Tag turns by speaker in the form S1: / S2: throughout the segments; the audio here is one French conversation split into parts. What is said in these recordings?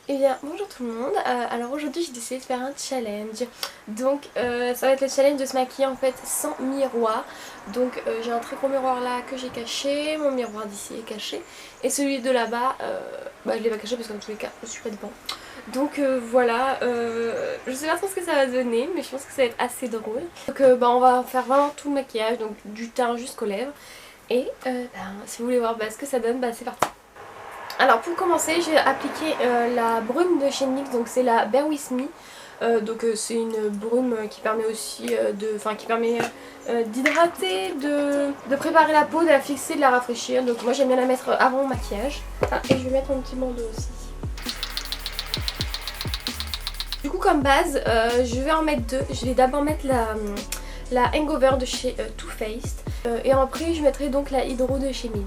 S1: Eh bien bonjour tout le monde, alors aujourd'hui j'ai décidé de faire un challenge. Donc ça va être le challenge de se maquiller en fait sans miroir. Donc j'ai un très gros miroir là que j'ai caché, mon miroir d'ici est caché. Et celui de là-bas, je l'ai pas caché parce que dans tous les cas je suis pas devant. Donc voilà, je sais pas trop ce que ça va donner mais je pense que ça va être assez drôle. Donc on va faire vraiment tout le maquillage, donc du teint jusqu'aux lèvres. Et si vous voulez voir ce que ça donne, c'est parti. Alors pour commencer, j'ai appliqué la brume de chez NYX, donc c'est la Bear With Me. C'est une brume qui permet aussi d'hydrater, de préparer la peau, de la fixer, de la rafraîchir. Donc moi j'aime bien la mettre avant mon maquillage. Et je vais mettre un petit bandeau aussi. Du coup comme base, je vais en mettre deux. Je vais d'abord mettre la Hangover de chez Too Faced. Et après je mettrai donc la Hydro de chez Milk.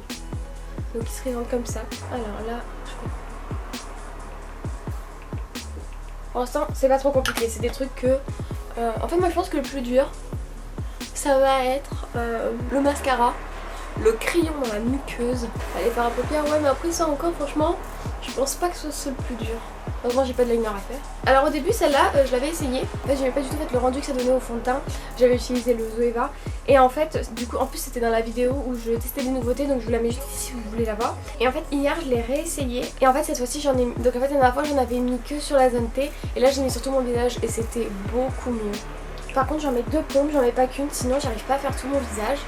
S1: Donc il se présente comme ça. Alors là, pour l'instant c'est pas trop compliqué, c'est des trucs que... En fait moi je pense que le plus dur ça va être le mascara, le crayon dans la muqueuse, aller faire un paupière, ouais mais après ça encore franchement je pense pas que ce soit le plus dur. Heureusement j'ai pas de liner à faire. Alors au début celle-là je l'avais essayé, en fait j'aimais pas du tout le rendu que ça donnait au fond de teint. J'avais utilisé le Zoeva et en fait du coup en plus c'était dans la vidéo où je testais des nouveautés, donc je vous la mets juste ici si vous voulez la voir. Et en fait hier je l'ai réessayé et en fait cette fois-ci j'en ai mis, donc en fait la dernière fois j'en avais mis que sur la zone T et là j'ai mis sur tout mon visage et c'était beaucoup mieux. Par contre j'en mets deux pompes, j'en mets pas qu'une sinon j'arrive pas à faire tout mon visage.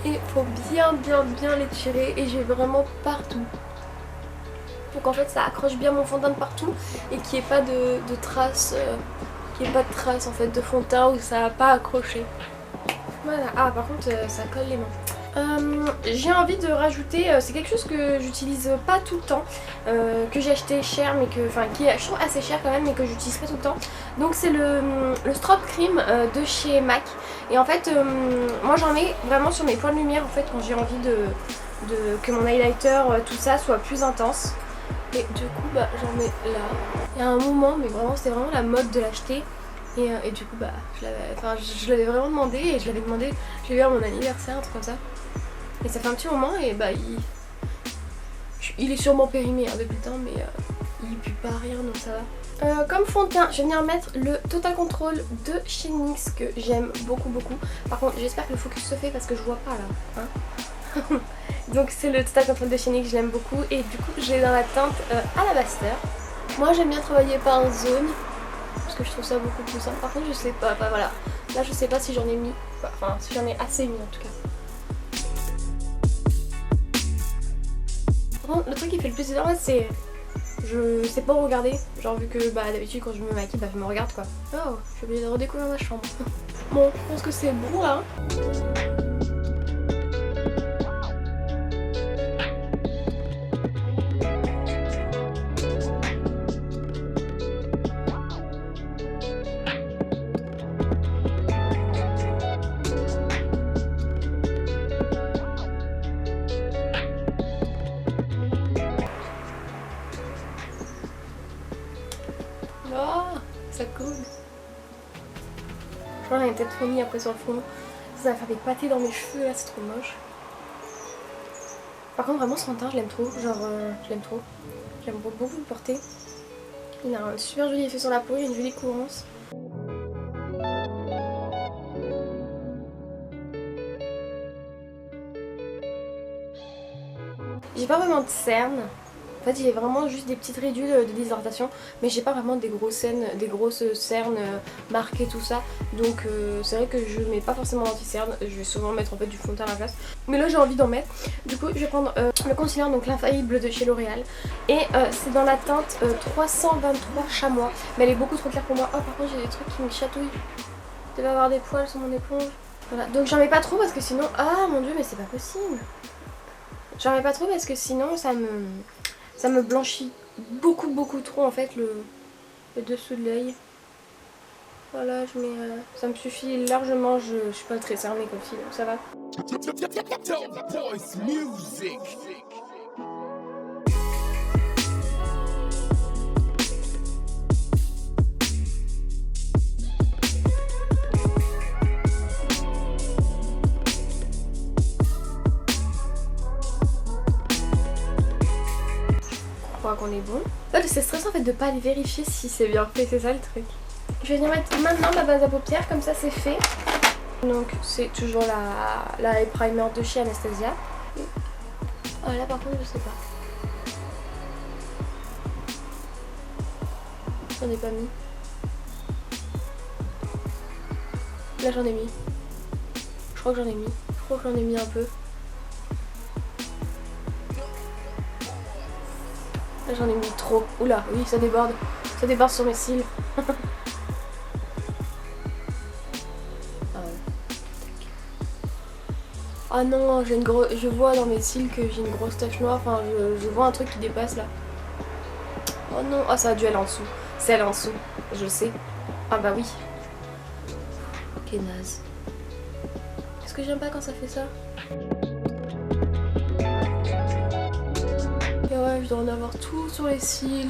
S1: Et faut bien les tirer et j'ai vraiment partout. Donc en fait ça accroche bien mon fond de teint de partout et qu'il n'y ait pas de traces, en fait de fond de teint où ça n'a pas accroché. Voilà, ah par contre ça colle les mains. J'ai envie de rajouter, c'est quelque chose que j'utilise pas tout le temps, que j'ai acheté cher mais qui est je trouve assez cher quand même mais que j'utilise pas tout le temps. Donc c'est le Strobe Cream de chez MAC. Et en fait moi j'en mets vraiment sur mes points de lumière en fait quand j'ai envie que mon highlighter tout ça soit plus intense. Et du coup j'en mets là. Il y a un moment mais vraiment c'était vraiment la mode de l'acheter. Et du coup je l'avais vraiment demandé et je l'avais demandé, je l'ai eu à mon anniversaire, un truc comme ça. Et ça fait un petit moment et il est sûrement périmé depuis le temps mais il pue pas rien donc ça va. Comme fond de teint, je vais venir mettre le Total Control de chez NYX que j'aime beaucoup. Par contre j'espère que le focus se fait parce que je vois pas là. Hein. Donc c'est le Total Control de chez NYX, je l'aime beaucoup et du coup je l'ai dans la teinte Alabaster. Moi j'aime bien travailler par zone parce que je trouve ça beaucoup plus simple. Par contre je sais pas, voilà. Là je sais pas si j'en ai mis, si j'en ai assez mis en tout cas. Par contre le truc qui fait le plus énorme c'est... Je sais pas où regarder, genre vu que d'habitude quand je me maquille je me regarde quoi. Oh, je suis obligée de redécouvrir ma chambre. Bon, je pense que c'est bon là. Oh, ça coule. Je j'en ai peut-être trop mis après sur le fond. Ça va faire des pâtés dans mes cheveux là, c'est trop moche. Par contre vraiment ce fond de teint je l'aime trop, genre je l'aime trop. J'aime beaucoup le porter. Il a un super joli effet sur la peau, il a une jolie cohérence. J'ai pas vraiment de cernes. En fait j'ai vraiment juste des petites ridules de déshydratation, mais j'ai pas vraiment des grosses cernes marquées tout ça. Donc c'est vrai que je mets pas forcément d'anti-cerne, je vais souvent mettre en fait du fond de teint à la place. Mais là j'ai envie d'en mettre. Du coup je vais prendre le concealer, donc l'infaillible de chez L'Oréal. Et c'est dans la teinte 323 chamois. Mais elle est beaucoup trop claire pour moi. Oh par contre j'ai des trucs qui me chatouillent. Je devais avoir des poils sur mon éponge. Voilà, donc j'en mets pas trop parce que sinon... Ah mon dieu mais c'est pas possible. J'en mets pas trop parce que sinon ça me blanchit beaucoup trop en fait le dessous de l'œil. Voilà, je mets, ça me suffit largement, je suis pas très cernée comme fille, donc ça va. crois qu'on est bon. C'est stressant en fait de pas aller vérifier si c'est bien fait, c'est ça le truc. Je vais venir mettre maintenant ma base à paupières, comme ça c'est fait. Donc c'est toujours la eye primer de chez Anastasia. Ah là par contre je sais pas. J'en ai pas mis. Là j'en ai mis. Je crois que j'en ai mis. Je crois que j'en ai mis un peu. Là j'en ai mis trop. Oula, oui ça déborde. Ça déborde sur mes cils. Ah non, je vois dans mes cils que j'ai une grosse tache noire. Enfin, je vois un truc qui dépasse là. Oh non, ah ça a dû aller en dessous. C'est allé en dessous, je le sais. Ah bah oui. Quelle naze. Est-ce que j'aime pas quand ça fait ça? Et ouais, je dois en avoir tout sur les cils.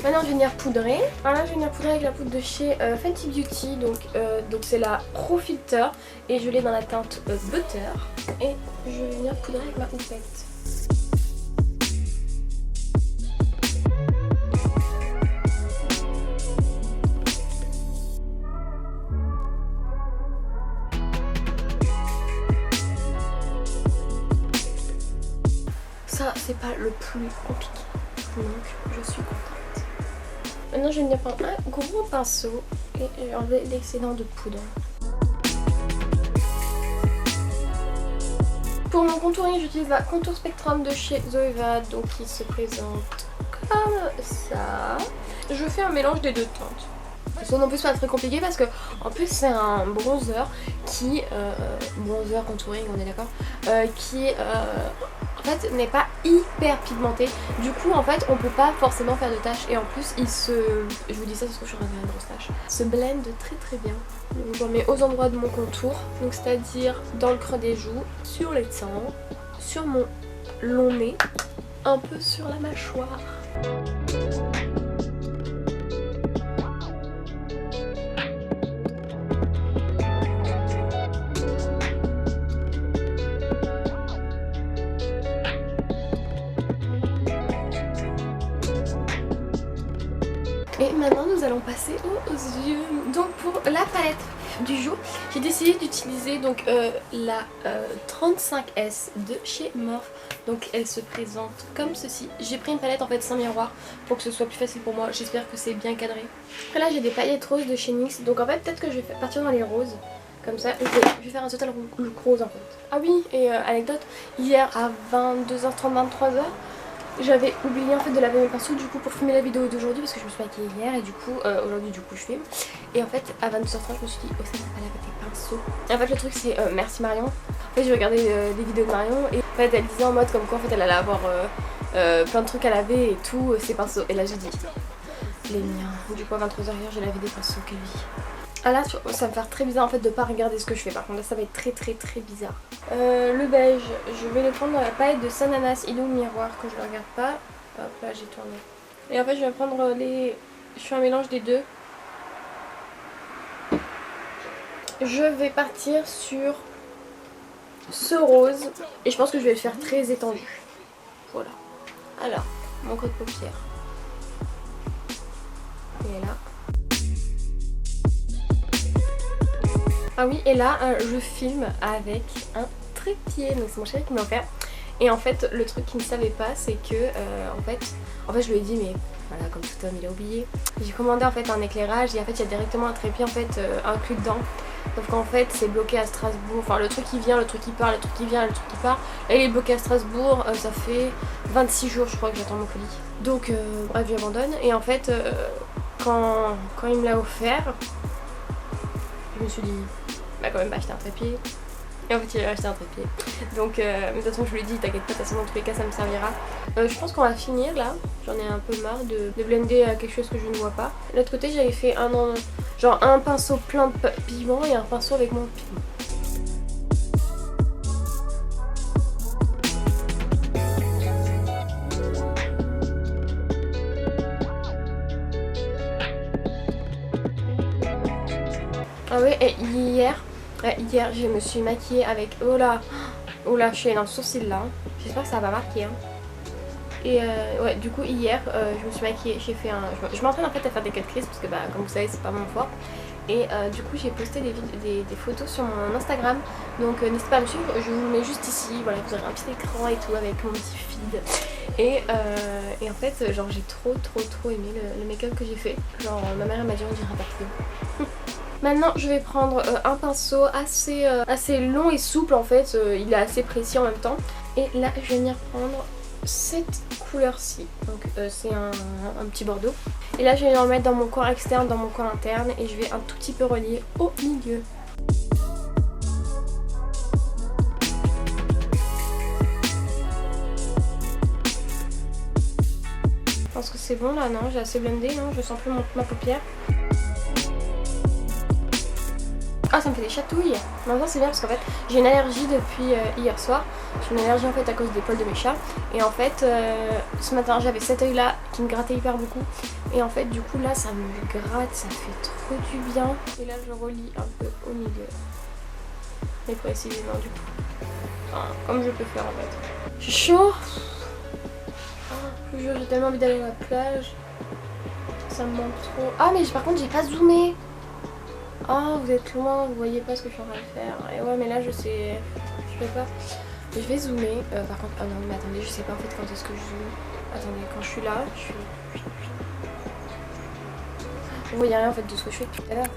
S1: Maintenant je vais venir poudrer. Alors là je vais venir poudrer avec la poudre de chez Fenty Beauty. Donc c'est la Pro Filter. Et je l'ai dans la teinte Butter. Et je vais venir poudrer avec ma houppette. Ça c'est pas le plus compliqué. Donc je suis contente. Maintenant je vais venir prendre un gros pinceau et enlever l'excédent de poudre. Pour mon contouring j'utilise la Contour Spectrum de chez Zoeva, donc qui se présente comme ça. Je fais un mélange des deux teintes. Ça non plus pas très compliqué parce que en plus c'est un bronzer qui bronzer contouring on est d'accord qui en fait n'est pas hyper pigmenté. Du coup en fait on peut pas forcément faire de taches et en plus il se, je vous dis ça parce que je suis en train de faire une grosse tache, se blende très très bien. Donc j'en mets aux endroits de mon contour, donc c'est à dire dans le creux des joues, sur les tempes, sur mon long nez, un peu sur la mâchoire. Et maintenant nous allons passer aux yeux. Donc pour la palette du jour, j'ai décidé d'utiliser donc la 35S de chez Morphe. Donc elle se présente comme ceci. J'ai pris une palette en fait sans miroir pour que ce soit plus facile pour moi. J'espère que c'est bien cadré. Après là j'ai des paillettes roses de chez NYX. Donc en fait peut-être que je vais partir dans les roses. Comme ça, je vais faire un total look rose en fait. Ah oui, et anecdote, hier à 22h30, 23h, j'avais oublié en fait de laver mes pinceaux du coup pour filmer la vidéo d'aujourd'hui parce que je me suis maquillée hier et du coup aujourd'hui du coup je filme. Et en fait à 22h30 je me suis dit oh ça va pas laver tes pinceaux. Et en fait le truc c'est merci Marion. En fait j'ai regardé des vidéos de Marion et en fait elle disait en mode comme quoi en fait elle allait avoir plein de trucs à laver et tout ses pinceaux. Et là j'ai dit les miens. Du coup à 23h hier j'ai lavé des pinceaux, quelle vie. Ah là ça va me faire très bizarre en fait de pas regarder ce que je fais, par contre là ça va être très très très bizarre. Le beige, je vais le prendre dans la palette de Sananas Idole Miroir que je ne regarde pas. Hop là j'ai tourné. Et en fait je vais prendre les... Je fais un mélange des deux. Je vais partir sur ce rose et je pense que je vais le faire très étendu. Voilà. Alors, mon creux de paupière. Il est là. Ah oui, et là je filme avec un trépied, donc c'est mon chéri qui m'a offert. Et en fait le truc qu'il ne savait pas c'est que en fait je lui ai dit mais voilà comme tout homme il a oublié. J'ai commandé en fait un éclairage et en fait il y a directement un trépied en fait inclus dedans. Sauf qu'en fait c'est bloqué à Strasbourg, enfin le truc qui vient, le truc qui part, le truc qui vient, le truc qui part. Et il est bloqué à Strasbourg, ça fait 26 jours je crois que j'attends mon colis. Donc bref j'abandonne et en fait quand il me l'a offert, je me suis dit bah quand même pas acheter un trépied. Et en fait il a acheté un trépied. Donc mais de toute façon je lui ai dit t'inquiète pas, de toute façon dans tous les cas ça me servira. Je pense qu'on va finir là. J'en ai un peu marre de blender quelque chose que je ne vois pas. De l'autre côté j'avais fait genre un pinceau plein de pigments et un pinceau avec mon pigment. Ah ouais, et hier je me suis maquillée avec... Oh là, ou lâcher un sourcil là. J'espère que ça va pas marquer. Hein. Et ouais, du coup hier je me suis maquillée, j'ai fait un... Je m'entraîne en fait à faire des cut crease parce que bah comme vous savez c'est pas mon fort. Et du coup j'ai posté des photos sur mon Instagram. Donc n'hésitez pas à me suivre, je vous le mets juste ici. Voilà, vous aurez un petit écran et tout avec mon petit feed. Et en fait genre j'ai trop aimé le make-up que j'ai fait. Genre ma mère elle m'a dit on dirait pas plus. Maintenant je vais prendre un pinceau assez long et souple en fait. Il est assez précis en même temps. Et là je vais venir prendre cette couleur-ci. Donc c'est un petit bordeaux. Et là je vais en mettre dans mon coin externe, dans mon coin interne. Et je vais un tout petit peu relier au milieu. Je pense que c'est bon là, non? J'ai assez blendé, non? Je sens plus ma paupière. Ah, ça me fait des chatouilles. Maintenant c'est bien parce qu'en fait j'ai une allergie depuis hier soir. J'ai une allergie en fait à cause des poils de mes chats. Et en fait ce matin j'avais cet œil là qui me grattait hyper beaucoup. Et en fait du coup là ça me gratte, ça fait trop du bien. Et là je relie un peu au milieu. Mais précisément du coup. Enfin, comme je peux faire en fait. J'ai chaud. Je vous jure j'ai tellement envie d'aller à la plage. Ça me manque trop. Ah mais par contre j'ai pas zoomé. Oh, vous êtes loin, vous voyez pas ce que je suis en train de faire. Et ouais, mais là je sais. Je sais pas. Je vais zoomer. Par contre, oh non, mais attendez, je sais pas en fait quand est-ce que je zoome. Attendez, quand je suis là, je suis. Vous voyez rien en fait de ce que je fais depuis tout à l'heure.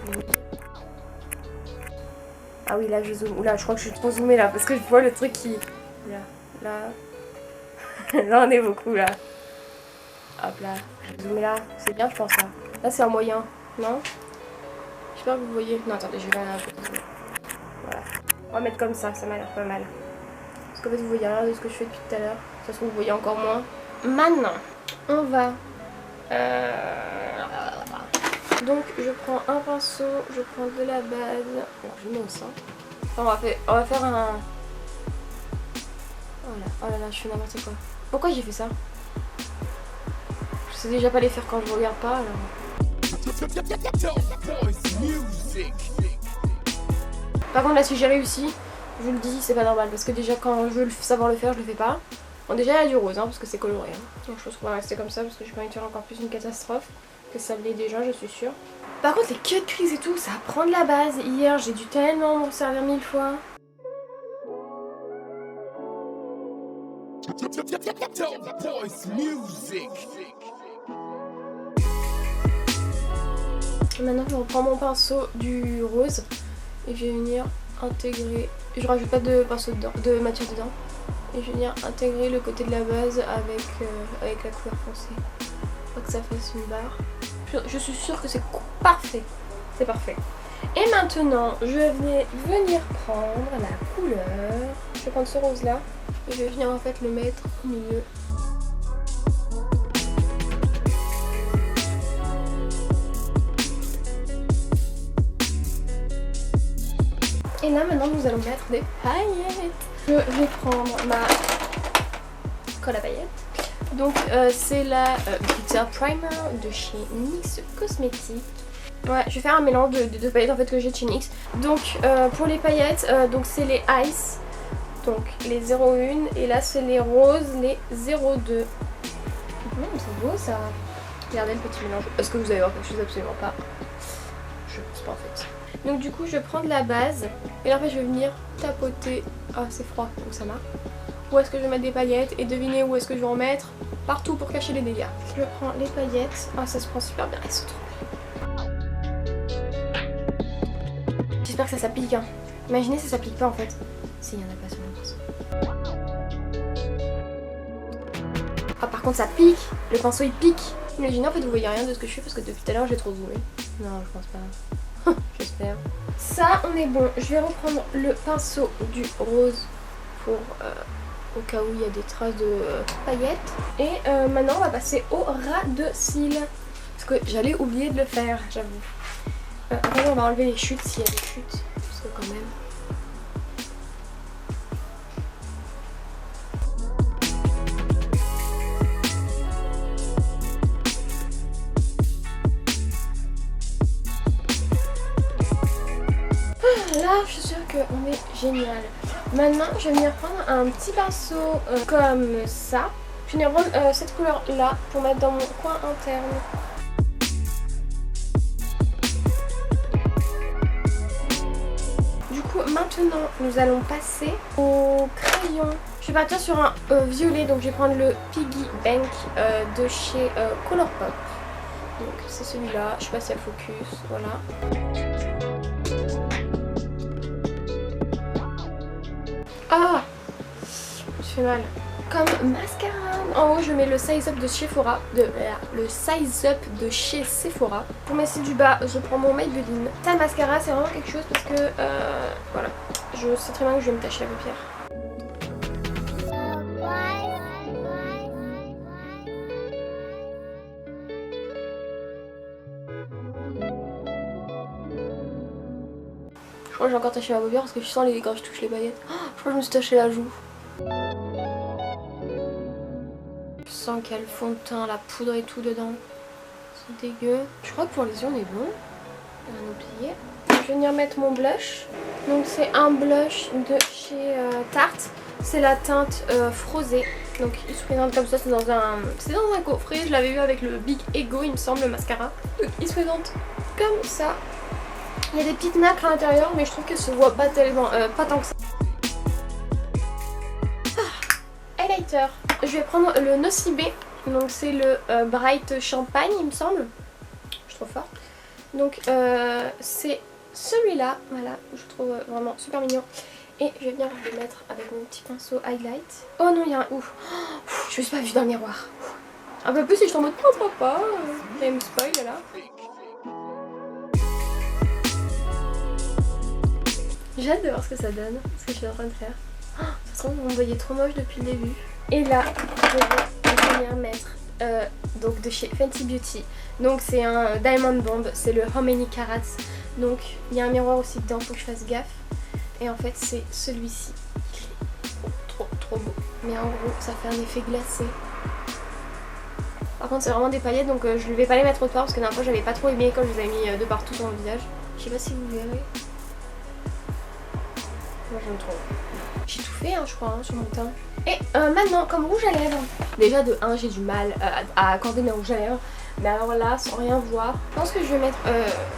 S1: Ah oui, là je zoome. Oula, je crois que je suis trop zoomée là parce que je vois le truc qui. Là. Là, on est beaucoup là. Hop là. Je vais zoomer là. C'est bien, je pense là. Là, c'est un moyen, non? J'espère que vous voyez. Non, attendez, je vais aller un peu. Voilà. On va mettre comme ça m'a l'air pas mal. Parce qu'en fait, vous voyez rien de ce que je fais depuis tout à l'heure. Ça se trouve, vous voyez encore moins. Maintenant, on va. Donc, je prends un pinceau, je prends de la base. Bon, je mets au sein. Enfin, on va faire un. Voilà. Oh là là, je fais n'importe quoi. Pourquoi j'ai fait ça? Je sais déjà pas les faire quand je regarde pas, alors. Par contre là si j'ai réussi, je vous le dis, c'est pas normal parce que déjà quand je veux savoir le faire, je le fais pas. Bon déjà il y a du rose hein, parce que c'est coloré. Hein. Donc je pense qu'on va rester comme ça parce que j'ai pas envie de faire encore plus une catastrophe que ça l'est déjà, je suis sûre. Par contre les cut crease et tout, ça prend de la base. Hier j'ai dû tellement m'en servir 1000 fois. Maintenant je reprends mon pinceau du rose et je vais venir intégrer, je rajoute pas de pinceau dedans, de matière dedans, et je vais venir intégrer le côté de la base avec la couleur foncée pour que ça fasse une barre. Je suis sûre que c'est parfait, c'est parfait. Et maintenant je vais venir prendre la couleur, je vais prendre ce rose là et je vais venir en fait le mettre au milieu. Et là maintenant nous allons mettre des paillettes. Je vais prendre ma colle à paillettes. Donc c'est la Glitter Primer de chez NYX Cosmetics. Ouais, je vais faire un mélange de deux paillettes en fait que j'ai de chez NYX. Donc pour les paillettes, donc c'est les Ice, donc les 01 et là c'est les roses, les 02. C'est beau ça. Regardez le petit mélange. Est-ce que vous allez voir quelque chose? Absolument pas. Je pense pas en fait. Donc du coup je prends de la base et là en fait je vais venir tapoter. Ah c'est froid donc ça marche. Où est-ce que je vais mettre des paillettes et devinez où est-ce que je vais en mettre? Partout pour cacher les dégâts. Je prends les paillettes. Ah ça se prend super bien, elles sont trop belles. J'espère que ça s'applique hein. Imaginez ça s'applique pas en fait. Si, il y en a pas sur le pinceau. Ah par contre ça pique. Le pinceau il pique. Imaginez en fait vous voyez rien de ce que je fais parce que depuis tout à l'heure j'ai trop zoomé. Non je pense pas. J'espère. Ça on est bon. Je vais reprendre le pinceau du rose pour au cas où il y a des traces de paillettes. Et maintenant on va passer au ras de cils. Parce que j'allais oublier de le faire, j'avoue. Après on va enlever les chutes s'il y a des chutes. Parce que quand même. Là, je suis sûre qu'on est génial. Maintenant je vais venir prendre un petit pinceau comme ça. Je vais venir prendre cette couleur là pour mettre dans mon coin interne. Du coup maintenant nous allons passer au crayon. Je vais partir sur un violet, donc je vais prendre le Piggy Bank de chez Colourpop. Donc c'est celui-là, je sais pas si elle focus, voilà. Ah, je fais mal. Comme mascara, en haut je mets le Size Up de Sephora, le Size Up de chez Sephora. Pour mes cils du bas, je prends mon Maybelline. Ça, le mascara, c'est vraiment quelque chose parce que voilà, je sais très bien que je vais me tacher la paupière. Je crois que j'ai encore taché ma paupière parce que je sens quand je touche les baguettes. Oh, je crois que je me suis taché la joue. Je sens qu'il y a le fond de teint, la poudre et tout dedans. C'est dégueu. Je crois que pour les yeux on est bon. On a oublié. Je vais venir mettre mon blush. Donc c'est un blush de chez Tarte. C'est la teinte Frosée. Donc il se présente comme ça, c'est dans un coffret. Je l'avais vu avec le Big Ego il me semble, le mascara. Donc il se présente comme ça. Il y a des petites nacres à l'intérieur mais je trouve qu'elles se voient pas tellement, pas tant que ça. Highlighter. Je vais prendre le Nocibé. Donc c'est le Bright Champagne il me semble. Je suis trop forte. Donc c'est celui-là, voilà, je trouve vraiment super mignon. Et je vais venir le mettre avec mon petit pinceau highlight. Oh non, il y a un ouf. Je me suis pas vue dans le miroir. Un peu plus si je suis en mode non, pas. Elle me spoil là. J'ai hâte de voir ce que ça donne, ce que je suis en train de faire. Ça se trouve, vous me voyez trop moche depuis le début. Et là, je vais venir mettre donc de chez Fenty Beauty. Donc c'est un Diamond Bomb, c'est le How Many Carats. Donc il y a un miroir aussi dedans, faut que je fasse gaffe. Et en fait c'est celui-ci. Trop beau. Mais en gros ça fait un effet glacé. Par contre c'est vraiment des paillettes donc je ne vais pas les mettre au tard parce que la dernière fois j'avais pas trop aimé quand je les avais mis de partout sur mon visage. Je sais pas si vous verrez. Moi j'aime trop. J'ai tout fait je crois sur mon teint. Et maintenant comme rouge à lèvres. Déjà de 1 j'ai du mal à accorder mes rouges à lèvres. Mais alors là sans rien voir. Je pense que je vais mettre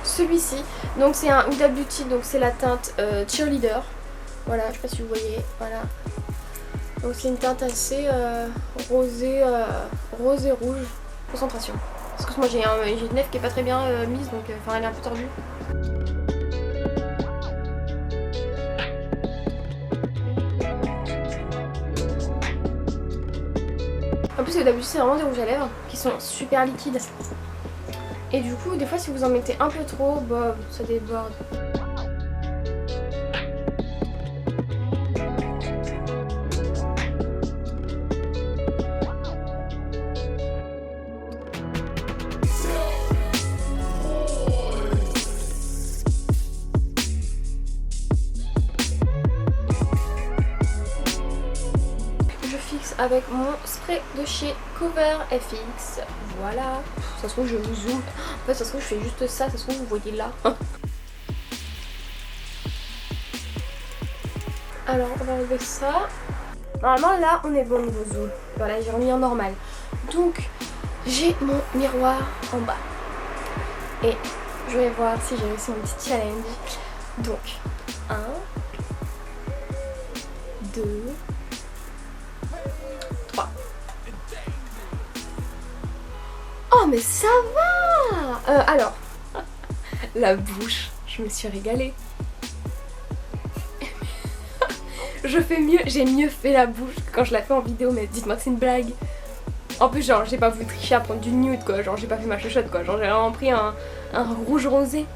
S1: celui-ci. Donc c'est un Huda Beauty. Donc c'est la teinte Cheerleader. Voilà, je sais pas si vous voyez. Voilà. Donc c'est une teinte assez rosée, rose et rouge. Concentration. Parce que moi j'ai une lèvre qui est pas très bien mise. Donc elle est un peu tordue. En plus d'habitude c'est vraiment des rouges à lèvres qui sont super liquides. Et du coup des fois si vous en mettez un peu trop, bah ça déborde. Avec mon spray de chez Cover FX. Voilà. Ça se trouve je vous zoome. En fait ça se trouve je fais juste ça. Ça se trouve vous voyez là. Alors on va enlever ça. Normalement là on est bon niveau zoom. Voilà j'ai remis en normal. Donc j'ai mon miroir en bas. Et je vais voir si j'ai réussi mon petit challenge. Donc 1 2 3. Oh mais ça va. Alors la bouche, je me suis régalée. Je fais mieux, j'ai mieux fait la bouche quand je la fais en vidéo, mais dites-moi que c'est une blague. En plus genre j'ai pas voulu tricher à prendre du nude quoi, genre j'ai pas fait ma chuchote quoi, genre j'ai vraiment pris un rouge rosé.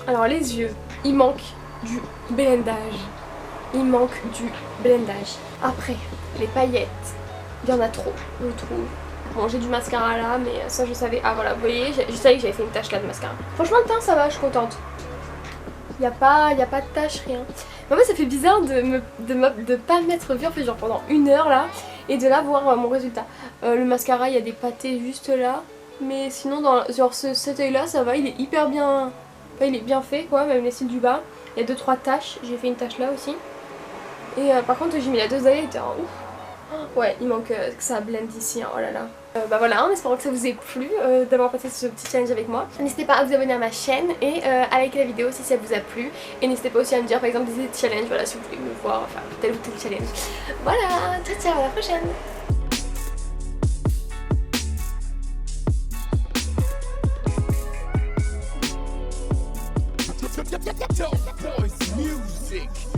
S1: Alors les yeux, il manque du blendage. Il manque du blendage. Après, les paillettes, il y en a trop, je trouve. Bon, j'ai du mascara là, mais ça je savais. Ah voilà, vous voyez, je savais que j'avais fait une tache là de mascara. Franchement, le teint ça va, je suis contente. Il n'y a pas de tache, rien. Mais en fait, ça fait bizarre de pas m'être vue en fait, genre pendant 1 heure là, et de là voir mon résultat. Le mascara, il y a des pâtés juste là, mais sinon, dans genre cet œil là, ça va, il est hyper bien. Enfin, il est bien fait quoi, même les cils du bas. Il y a 2-3 taches, j'ai fait une tache là aussi. Et par contre j'ai mis la dose d'ail, elle était en ouf. Ouais, il manque que ça blende ici, hein, oh là là. Bah voilà, en espérant que ça vous ait plu d'avoir passé ce petit challenge avec moi. N'hésitez pas à vous abonner à ma chaîne et à liker la vidéo si ça vous a plu. Et n'hésitez pas aussi à me dire par exemple des challenges, voilà, si vous voulez me voir, enfin tel ou tel challenge. Voilà, ciao ciao, à la prochaine.
S2: Boys music.